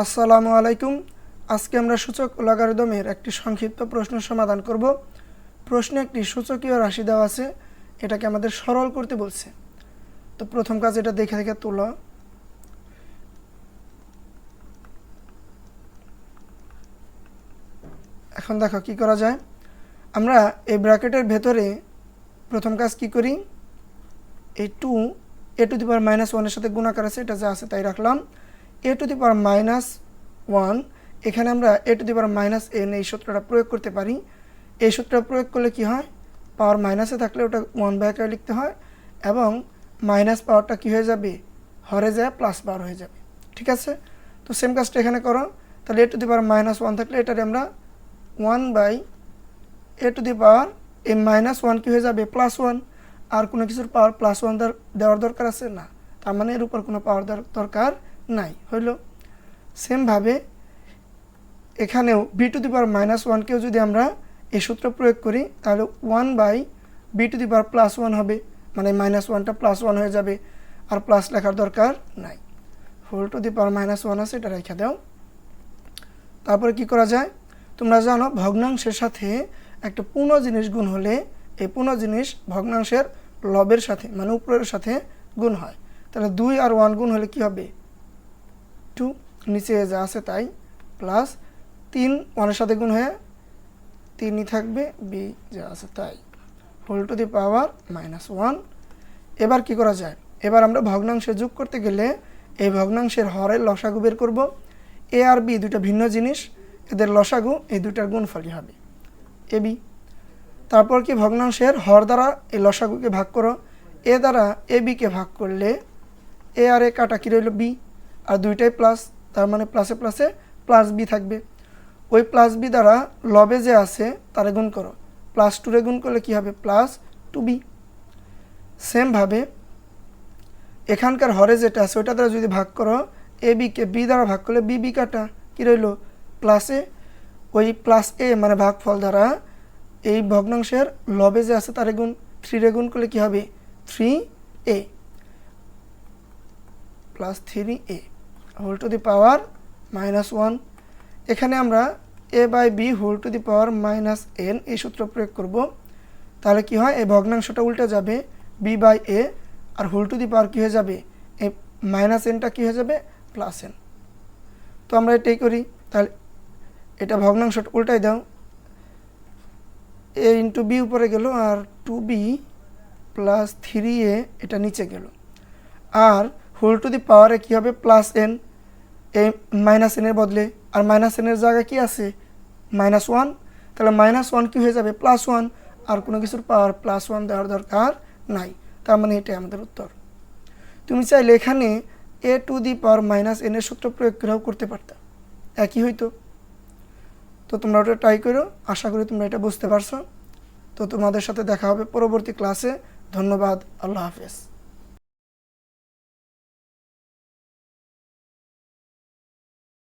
আসসালামু আলাইকুম। আজকে আমরা সূচক ও লগারিদমের একটি সংক্ষিপ্ত প্রশ্ন সমাধান করব। প্রশ্নে একটি সূচকীয় রাশি দেওয়া আছে, এটাকে আমাদের সরল করতে বলছে। তো প্রথম কাজ এটা দেখে দেখে তোলো। এখন দেখো কি করা যায়। আমরা এই ব্র্যাকেটের ভেতরে প্রথম কাজ কি করি, এই a⁻−1 এর সাথে গুণাকার আছে, এটা যা আছে তাই রাখলাম। a⁻−1 এখানে আমরা a⁻−n এই সূত্রটা প্রয়োগ করতে পারি। এই সূত্রটা প্রয়োগ করলে কি হয়, পাওয়ার মাইনাসে থাকলে ওটা 1 আকারে লিখতে হয় এবং মাইনাস পাওয়ারটা কি হয়ে যাবে, হরে যায় প্লাস পাওয়ার হয়ে যাবে। ঠিক আছে, তো সেম কাজটা এখানে করো। তাহলে a⁻−1 থাকলে এটারে আমরা 1/a⁻, এই -1 কি হয়ে যাবে +1। আর কোনো কিছুর পাওয়ার +1 দেওয়ার দরকার আছে না, তার মানে এর উপর কোনো পাওয়ার দরকার নাই, হইল। সেমভাবে এখানেও b⁻−1 কেও যদি আমরা এই সূত্র প্রয়োগ করি তাহলে 1/b⁻+1 হবে, মানে -1টা +1 হয়ে যাবে, আর প্লাস লেখার দরকার নাই। হোল⁻−1 আছে, এটা রেখে দাও। তারপরে কি করা যায়, তোমরা জানো ভগ্নাংশের সাথে একটা পূর্ণ জিনিস গুণ হলে এই পূর্ণ জিনিস ভগ্নাংশের লবের সাথে মানে উপরের সাথে গুণ হয়। তাহলে 2 আর 1 গুণ হলে কি হবে 2, নিচে যা আছে তাই, প্লাস 3 1-এর সাথে গুণ হয়ে 3ই থাকবে, বি যা আছে তাই, হোল⁻−1। এবার কি করা যায়, এবার আমরা ভগ্নাংশে যোগ করতে গেলে এই ভগ্নাংশের হরের লসাগু বের করব। এ আর বি দুইটা ভিন্ন জিনিস, এদের লসাগু এই দুইটার গুণফলই হবে এবি। তারপর কি ভগ্নাংশের হর দ্বারা এই লসাগুকে ভাগ করো। এ দ্বারা এ বিকে ভাগ করলে এ আর এ কাটা কি রইল বি, আর দুইটাই প্লাস, তার মানে প্লাসে প্লাসে প্লাস বি থাকবে। ওই প্লাস বি দ্বারা লবে যে আছে তারে গুণ করো, +2 গুণ করলে কি হবে +2b। সেমভাবে এখানকার হরে যেটা আছে ওইটা দ্বারা যদি ভাগ করো, এ বিকে বি দ্বারা ভাগ করলে বি কাটা কি রইল +a। ওই +a মানে ভাগফল দ্বারা এই ভগ্নাংশের লবে যে আছে তারে গুণ 3 গুণ করলে কি হবে 3a +3a হোল⁻−1। এখানে আমরা a/b⁻−n এই সূত্র প্রয়োগ করব। তাহলে কি হয়, এই ভগ্নাংশটা উল্টে যাবে b/a, আর হোল⁻ কি হয়ে যাবে, এই -nটা কি হয়ে যাবে +n। তো আমরা এটাই করি, তাহলে এটা ভগ্নাংশটা উল্টাই দাও, a × b উপরে গেল আর 2b + 3a এটা নিচে গেল, আর হোল⁻এ কী হবে +n, এই -n এর বদলে, আর -n এর জায়গায় কি আছে -1, তাহলে -1 কি হয়ে যাবে +1, আর কোনো কিছুর পাওয়ার +1 দেওয়ার দরকার নাই, তার মানে এটাই আমাদের উত্তর। তুমি চাইলে এখানে a⁻−n এর সূত্র প্রয়োগ করেও করতে পারতা, একই হইতো। তো তোমরা ওটা ট্রাই করো, আশা করি তোমরা এটা বুঝতে পারছো। তো তোমাদের সাথে দেখা হবে পরবর্তী ক্লাসে। ধন্যবাদ, আল্লাহ হাফেজ।